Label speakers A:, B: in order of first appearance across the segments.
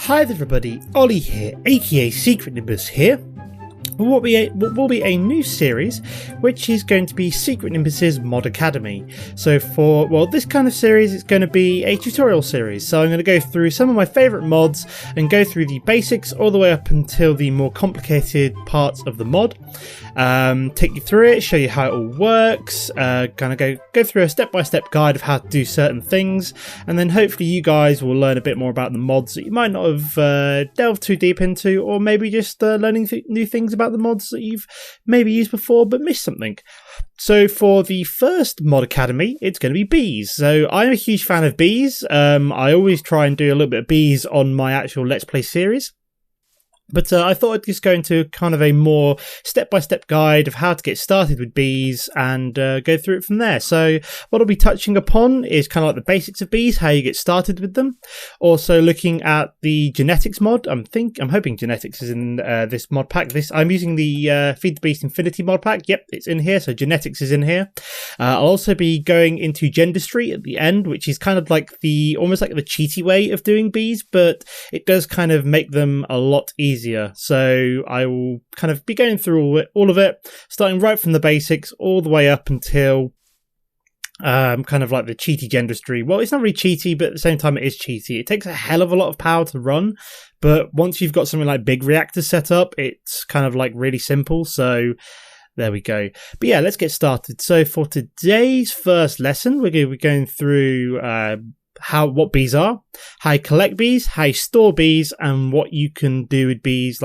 A: Hi there everybody, Ollie here, aka Secretnimbus here. What will be a new series, which is going to be Secretnimbus's Mod Academy. So for, well, this kind of series, it's going to be a tutorial series. So I'm going to go through some of my favourite mods and go through the basics all the way up until the more complicated parts of the mod. Take you through it, show you how it all works, kind of go through a step-by-step guide of how to do certain things, and then hopefully you guys will learn a bit more about the mods that you might not have delved too deep into, or maybe just learning new things about the mods that you've maybe used before but missed something. So for the first Mod Academy, it's going to be bees. So I'm a huge fan of bees. I always try and do a little bit of bees on my actual Let's Play series. But I thought I'd just go into kind of a more step-by-step guide of how to get started with bees and go through it from there. So what I'll be touching upon is kind of like the basics of bees, how you get started with them. Also looking at the genetics mod. I'm hoping genetics is in this mod pack. I'm using the FTB Infinity mod pack. Yep, it's in here. So genetics is in here. I'll also be going into gendistry at the end, which is kind of like almost like the cheaty way of doing bees, but it does kind of make them a lot easier. So I will kind of be going through all of it, starting right from the basics all the way up until kind of like the cheaty gendistry. Well, it's not really cheaty, but at the same time it is cheaty. It takes a hell of a lot of power to run, but once you've got something like big reactors set up, it's kind of like really simple. So there we go. But yeah, let's get started. So for today's first lesson, we're going to be going through what bees are, how you collect bees, how you store bees, and what you can do with bees,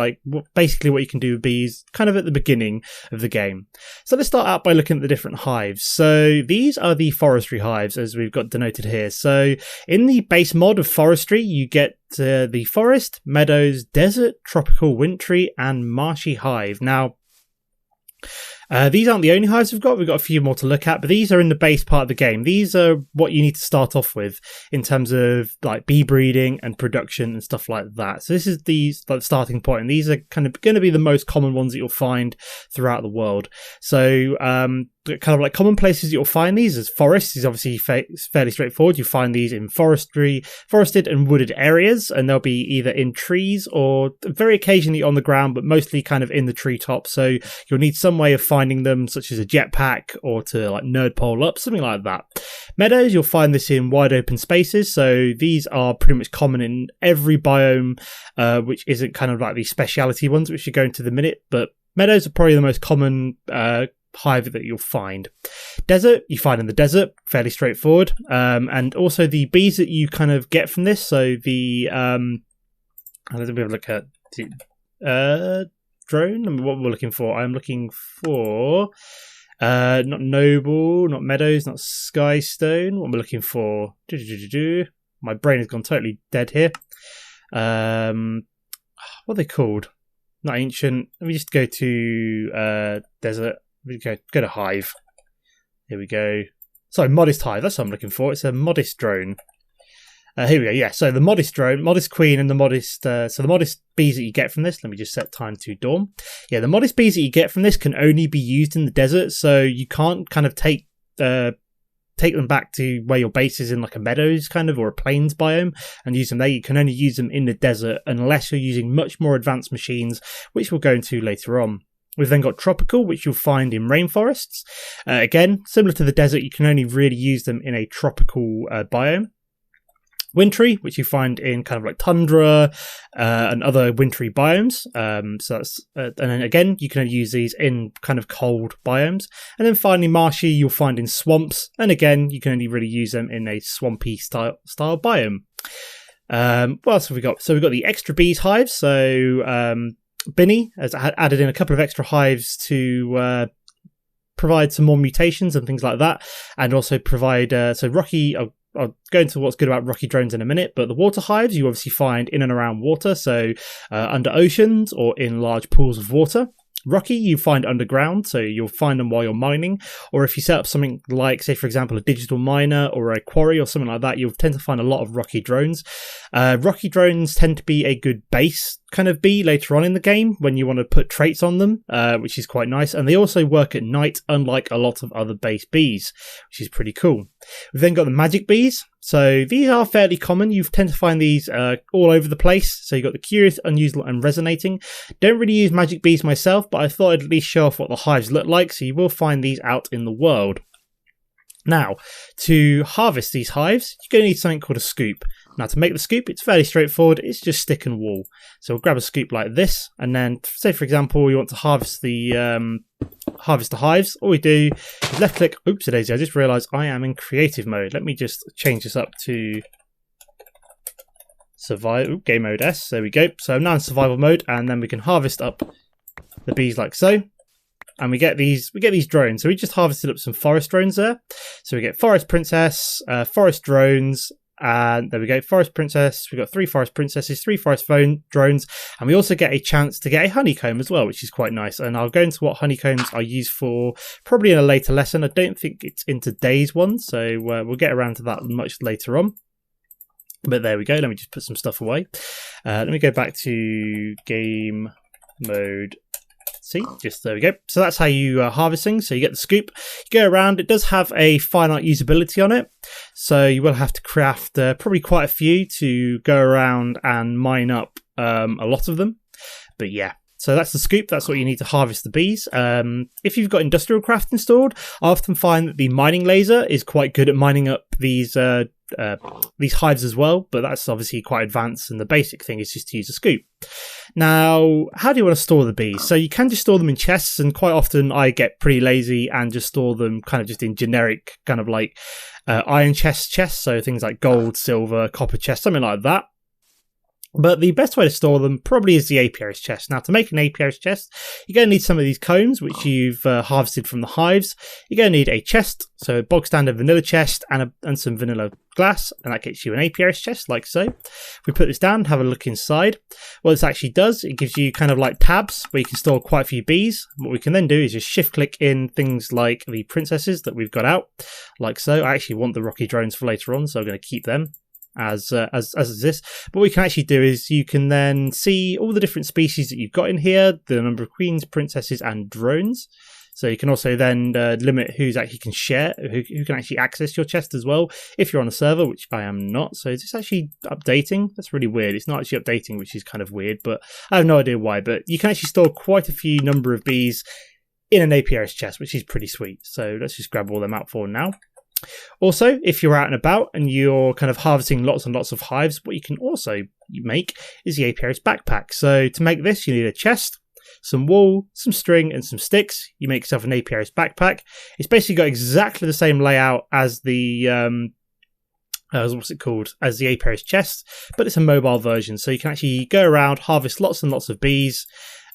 A: basically what you can do with bees kind of at the beginning of the game. So let's start out by looking at the different hives. So these are the forestry hives, as we've got denoted here. So in the base mod of forestry, you get the forest, meadows, desert, tropical, wintry, and marshy hive. Now, these aren't the only hives we've got. We've got a few more to look at, but these are in the base part of the game. These are what you need to start off with in terms of like bee breeding and production and stuff like that. So this is the starting point, and these are kind of going to be the most common ones that you'll find throughout the world. So kind of like common places you'll find these as forests is obviously fairly straightforward. You find these in forested and wooded areas, and they'll be either in trees or very occasionally on the ground, but mostly kind of in the treetop. So you'll need some way of finding them, such as a jetpack or to like nerd pole up, something like that. Meadows, you'll find this in wide open spaces. So these are pretty much common in every biome, which isn't kind of like the speciality ones, which you go into the minute, but meadows are probably the most common hive that you'll find. Desert, you find in the desert, fairly straightforward. And also the bees that you kind of get from this. So the let's have a look at the drone. What we're looking for. I'm looking for not noble, not meadows, not skystone. What am I looking for? My brain has gone totally dead here. What are they called? Not ancient. Let me just go to desert. Go to hive. Here we go. Sorry, modest hive. That's what I'm looking for. It's a modest drone. Here we go. Yeah, so the modest drone, modest queen, and the modest. So the modest bees that you get from this. Let me just set time to dawn. Yeah, the modest bees that you get from this can only be used in the desert. So you can't kind of take them back to where your base is in like a meadows kind of or a plains biome and use them there. You can only use them in the desert unless you're using much more advanced machines, which we'll go into later on. We've then got tropical, which you'll find in rainforests. Again, similar to the desert, you can only really use them in a tropical biome. Wintry, which you find in kind of like tundra and other wintry biomes. So that's and then again, you can only use these in kind of cold biomes. And then finally, marshy, you'll find in swamps. And again, you can only really use them in a swampy style biome. What else have we got? So we've got the extra bees hives. So Binny has added in a couple of extra hives to provide some more mutations and things like that, and also provide so rocky. I'll go into what's good about rocky drones in a minute, but the water hives you obviously find in and around water, so under oceans or in large pools of water. Rocky you find underground, so you'll find them while you're mining, or if you set up something like, say for example, a digital miner or a quarry or something like that, you'll tend to find a lot of rocky drones. Rocky drones tend to be a good base kind of bee later on in the game when you want to put traits on them, which is quite nice, and they also work at night unlike a lot of other base bees, which is pretty cool. We've then got the magic bees. So these are fairly common. You tend to find these all over the place. So you've got the curious, unusual, and resonating. Don't really use magic bees myself, but I thought I'd at least show off what the hives look like. So you will find these out in the world. Now, to harvest these hives, you're going to need something called a scoop. Now, to make the scoop, it's fairly straightforward. It's just stick and wool. So we'll grab a scoop like this, and then, say for example, you want to harvest the hives. All we do is left click. Oops, daisy! I just realised I am in creative mode. Let me just change this up to survival game mode S. There we go. So I'm now in survival mode, and then we can harvest up the bees like so. And we get these drones. So we just harvested up some forest drones there. So we get forest princess, forest drones, and there we go, forest princess. We've got 3 forest princesses, 3 forest phone drones, and we also get a chance to get a honeycomb as well, which is quite nice. And I'll go into what honeycombs are used for probably in a later lesson. I don't think it's in today's one, so we'll get around to that much later on. But there we go. Let me just put some stuff away. Let me go back to game mode. See, just there we go. So that's how you harvest things. So you get the scoop, you go around. It does have a finite usability on it, so you will have to craft probably quite a few to go around and mine up a lot of them. But yeah, so that's the scoop. That's what you need to harvest the bees. If you've got industrial craft installed, I often find that the mining laser is quite good at mining up these hives as well, but that's obviously quite advanced, and the basic thing is just to use a scoop. Now, how do you want to store the bees? So you can just store them in chests, and quite often I get pretty lazy and just store them kind of just in generic kind of like iron chests, so things like gold, silver, copper chests, something like that. But the best way to store them probably is the Apiaries chest. Now, to make an Apiaries chest, you're going to need some of these combs, which you've harvested from the hives. You're going to need a chest, so a bog standard vanilla chest, and some vanilla glass, and that gets you an Apiaries chest, like so. If we put this down and have a look inside, what this actually does, it gives you kind of like tabs where you can store quite a few bees. What we can then do is just shift click in things like the princesses that we've got out, like so. I actually want the rocky drones for later on, so I'm going to keep them as is this. But what we can actually do is you can then see all the different species that you've got in here, the number of queens, princesses, and drones. So you can also then limit who's actually can share, who can actually access your chest as well, if you're on a server, which I am not. So is this actually updating? That's really weird. It's not actually updating, which is kind of weird, but I have no idea why. But you can actually store quite a few number of bees in an Apiaries chest, which is pretty sweet. So let's just grab all them out for now. Also, if you're out and about and you're kind of harvesting lots and lots of hives, what you can also make is the Apiaries backpack. So to make this, you need a chest, some wool, some string, and some sticks. You make yourself an Apiaries backpack. It's basically got exactly the same layout as the what's it called, as the Apiaries chest, but it's a mobile version. So you can actually go around, harvest lots and lots of bees.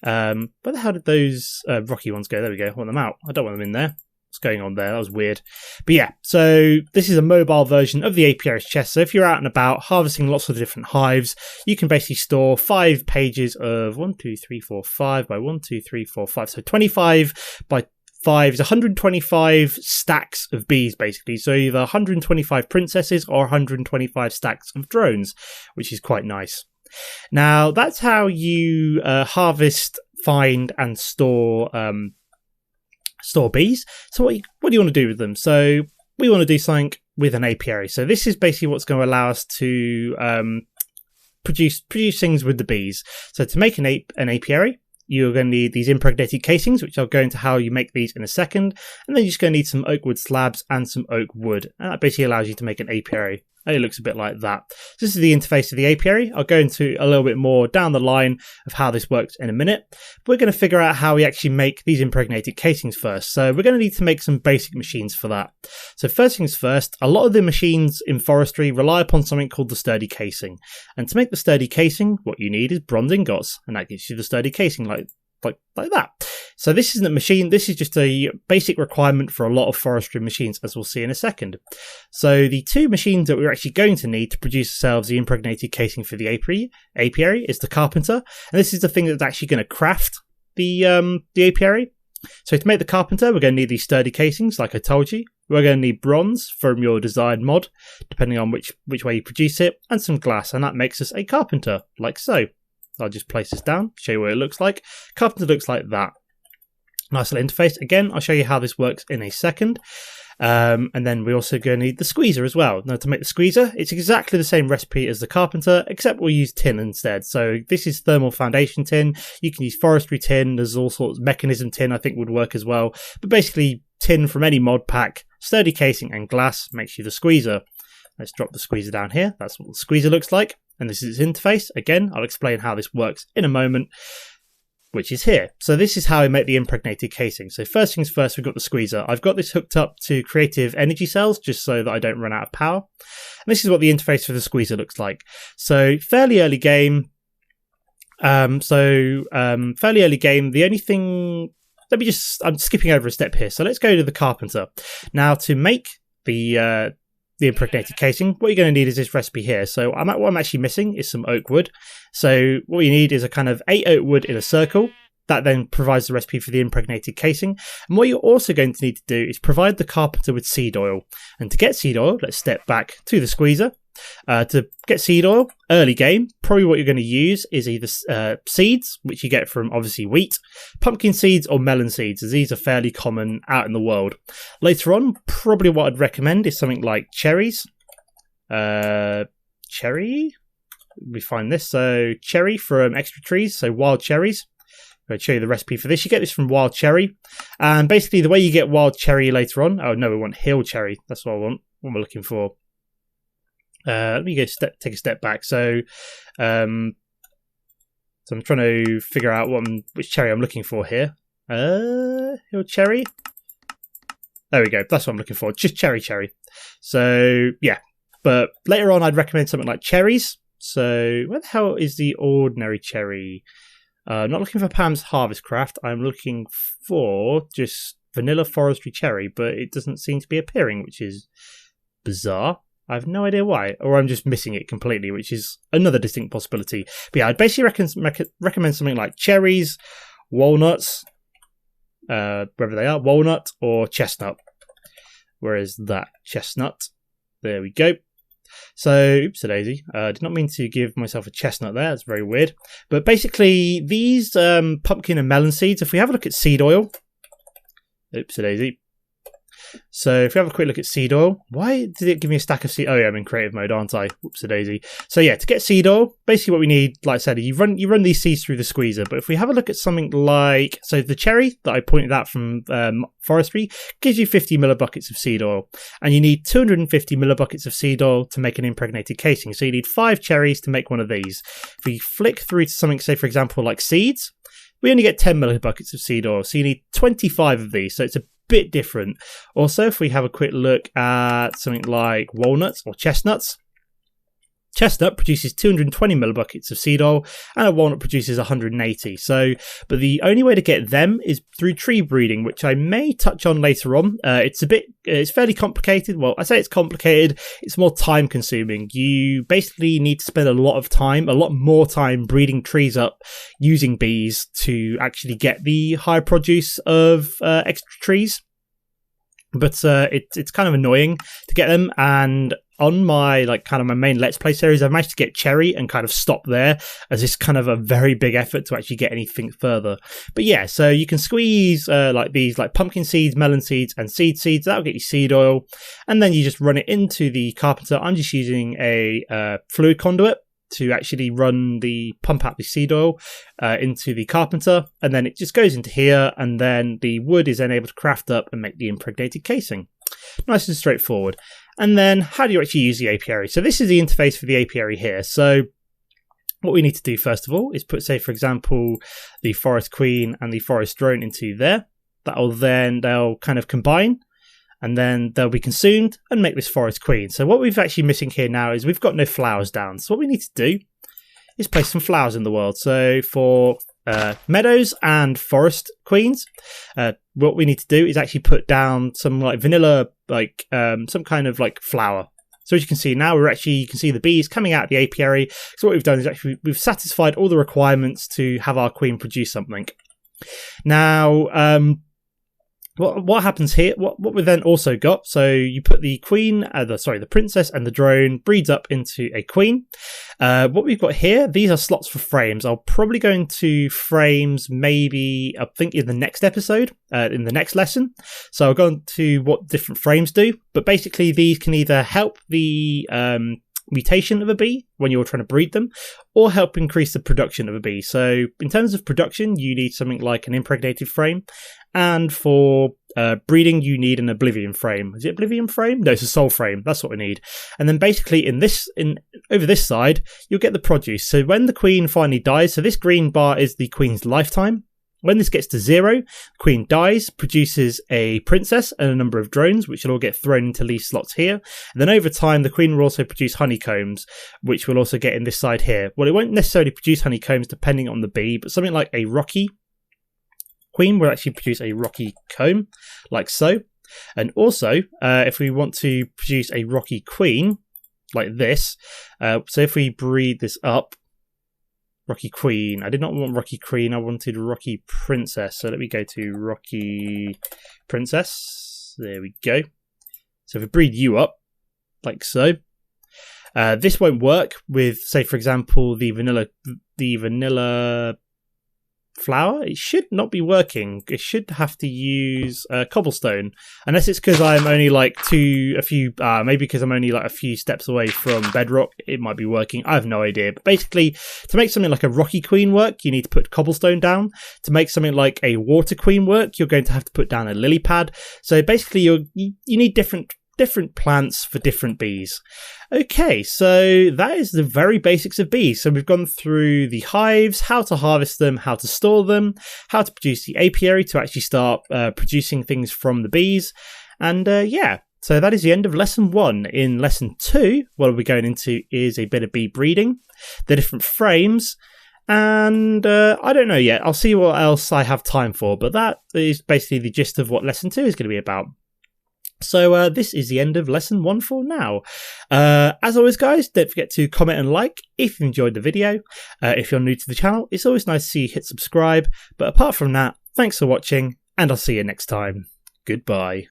A: Where the hell did those rocky ones go? There we go. I want them out. I don't want them in there. What's going on there? That was weird. But yeah, so this is a mobile version of the Apiaries chest. So if you're out and about harvesting lots of different hives, you can basically store 5 pages of 1, 2, 3, 4, 5 by 1, 2, 3, 4, 5. So 25 by 5 is 125 stacks of bees, basically. So either 125 princesses or 125 stacks of drones, which is quite nice. Now, that's how you harvest, find, and store bees. So what do you want to do with them? So we want to do something with an apiary. So this is basically what's going to allow us to produce things with the bees. So to make an apiary, you're going to need these impregnated casings, which I'll go into how you make these in a second. And then you're just going to need some oak wood slabs and some oak wood. And that basically allows you to make an apiary. And it looks a bit like that. So this is the interface of the apiary. I'll go into a little bit more down the line of how this works in a minute. We're going to figure out how we actually make these impregnated casings first. So we're going to need to make some basic machines for that. So first things first, a lot of the machines in forestry rely upon something called the sturdy casing. And to make the sturdy casing, what you need is bronze ingots. And that gives you the sturdy casing like that. So this isn't a machine, this is just a basic requirement for a lot of forestry machines, as we'll see in a second. So the 2 machines that we're actually going to need to produce ourselves the impregnated casing for the apiary is the carpenter, and this is the thing that's actually going to craft the apiary. So to make the carpenter, we're going to need these sturdy casings, like I told you. We're going to need bronze from your desired mod, depending on which way you produce it, and some glass, and that makes us a carpenter, like so. I'll just place this down, show you what it looks like. Carpenter looks like that. Nice little interface. Again, I'll show you how this works in a second. And then we're also going to need the squeezer as well. Now, to make the squeezer, it's exactly the same recipe as the carpenter, except we'll use tin instead. So this is thermal foundation tin. You can use forestry tin. There's all sorts of mechanism tin I think would work as well. But basically, tin from any mod pack, sturdy casing and glass makes you the squeezer. Let's drop the squeezer down here. That's what the squeezer looks like. And this is its interface. Again, I'll explain how this works in a moment, which is here. So this is how I make the impregnated casing. So first things first, we've got the squeezer. I've got this hooked up to creative energy cells just so that I don't run out of power. And this is what the interface for the squeezer looks like. So fairly early game. Fairly early game. The only thing, I'm skipping over a step here. So let's go to the carpenter. Now to make the impregnated casing, what you're going to need is this recipe here. So what I'm actually missing is some oak wood. So what you need is a kind of 8 oak wood in a circle. That then provides the recipe for the impregnated casing. And what you're also going to need to do is provide the carpenter with seed oil. And to get seed oil, let's step back to the squeezer. To get seed oil, early game, probably what you're going to use is either seeds, which you get from obviously wheat, pumpkin seeds or melon seeds, as these are fairly common out in the world. Later on, probably what I'd recommend is something like cherries. Cherry? We find this. So cherry from extra trees, so wild cherries. I'll show you the recipe for this. You get this from wild cherry. And basically the way you get wild cherry later on, oh no, we want hill cherry. That's what I want, what we're looking for. Let me take a step back. So I'm trying to figure out which cherry I'm looking for here. Hill cherry. There we go. That's what I'm looking for. Just cherry. So yeah, but later on I'd recommend something like cherries. So where the hell is the ordinary cherry? Not looking for Pam's Harvest Craft. I'm looking for just vanilla forestry cherry, but it doesn't seem to be appearing, which is bizarre. I have no idea why, or I'm just missing it completely, which is another distinct possibility. But yeah, I'd basically recommend something like cherries, walnuts, wherever they are, walnut or chestnut. Where is that? Chestnut. There we go. So, oops-a-daisy. Did not mean to give myself a chestnut there. That's very weird. But basically, these pumpkin and melon seeds, if we have a look at seed oil, oops-a-daisy. So if we have a quick look at seed oil, why did it give me a stack of seed? Oh yeah, I'm in creative mode, aren't I? Whoops-a-daisy. So yeah, to get seed oil, basically what we need, like I said, you run these seeds through the squeezer. But if we have a look at something like, so the cherry that I pointed out from forestry gives you 50 millibuckets of seed oil, and you need 250 millibuckets of seed oil to make an impregnated casing. So you need 5 cherries to make one of these. If we flick through to something, say for example like seeds, we only get 10 millibuckets of seed oil. So you need 25 of these. So it's a bit different. Also, if we have a quick look at something like walnuts or chestnuts, chestnut produces 220 millibuckets of seed oil and a walnut produces 180. So, but the only way to get them is through tree breeding, which I may touch on later on. It's fairly complicated. Well, I say it's complicated. It's more time consuming. You basically need to spend a lot more time breeding trees up using bees to actually get the high produce of extra trees. But it's kind of annoying to get them, and on my my main Let's Play series, I've managed to get cherry and kind of stop there, as it's kind of a very big effort to actually get anything further. But yeah, so you can squeeze these pumpkin seeds, melon seeds, and seeds. That'll get you seed oil, and then you just run it into the carpenter. I'm just using a fluid conduit to actually pump out the seed oil into the carpenter, and then it just goes into here, and then the wood is then able to craft up and make the impregnated casing. Nice and straightforward. And then how do you actually use the apiary? So this is the interface for the apiary here. So what we need to do first of all is put, say for example, the forest queen and the forest drone into there. They'll kind of combine, and then they'll be consumed and make this forest queen. So what we've actually missing here now is we've got no flowers down. So what we need to do is place some flowers in the world. So for meadows and forest queens, what we need to do is actually put down some vanilla, some kind of flower. So as you can see now, you can see the bees coming out of the apiary. So what we've done is actually we've satisfied all the requirements to have our queen produce something. Now, what happens here, what we then also got, so you put the queen, the princess and the drone breeds up into a queen. What we've got here, these are slots for frames. I'll probably go into frames maybe, I think, in the next episode, in the next lesson. So I'll go into what different frames do, but basically these can either help the mutation of a bee when you're trying to breed them, or help increase the production of a bee. So in terms of production, you need something like an impregnated frame, and for breeding you need an oblivion frame. Is it oblivion frame? No, it's a soul frame. That's what we need. And then basically over this side you'll get the produce. So when the queen finally dies, so this green bar is the queen's lifetime. When this gets to 0, queen dies, produces a princess and a number of drones, which will all get thrown into these slots here. And then over time, the queen will also produce honeycombs, which we'll also get in this side here. Well, it won't necessarily produce honeycombs depending on the bee, but something like a rocky queen will actually produce a rocky comb, like so. And also, if we want to produce a rocky queen, like this, so if we breed this up, Rocky Queen. I did not want Rocky Queen, I wanted Rocky Princess. So let me go to Rocky Princess. There we go. So if we breed you up, like so. This won't work with, say, for example, the vanilla flower. It should not be working. It should have to use cobblestone, unless it's because I'm only like maybe because I'm only like a few steps away from bedrock. It might be working. I have no idea. But basically, to make something like a rocky queen work, you need to put cobblestone down. To make something like a water queen work, you're going to have to put down a lily pad. So basically, you need different plants for different bees. Okay, so that is the very basics of bees. So we've gone through the hives, how to harvest them, how to store them, how to produce the apiary to actually start producing things from the bees. And yeah, so that is the end of lesson 1. In lesson 2, what we're going into is a bit of bee breeding, the different frames, and I don't know yet. I'll see what else I have time for, but that is basically the gist of what lesson 2 is going to be about. So this is the end of lesson 1 for now. As always, guys, don't forget to comment and like if you enjoyed the video. If you're new to the channel, it's always nice to see you hit subscribe. But apart from that, thanks for watching, and I'll see you next time. Goodbye.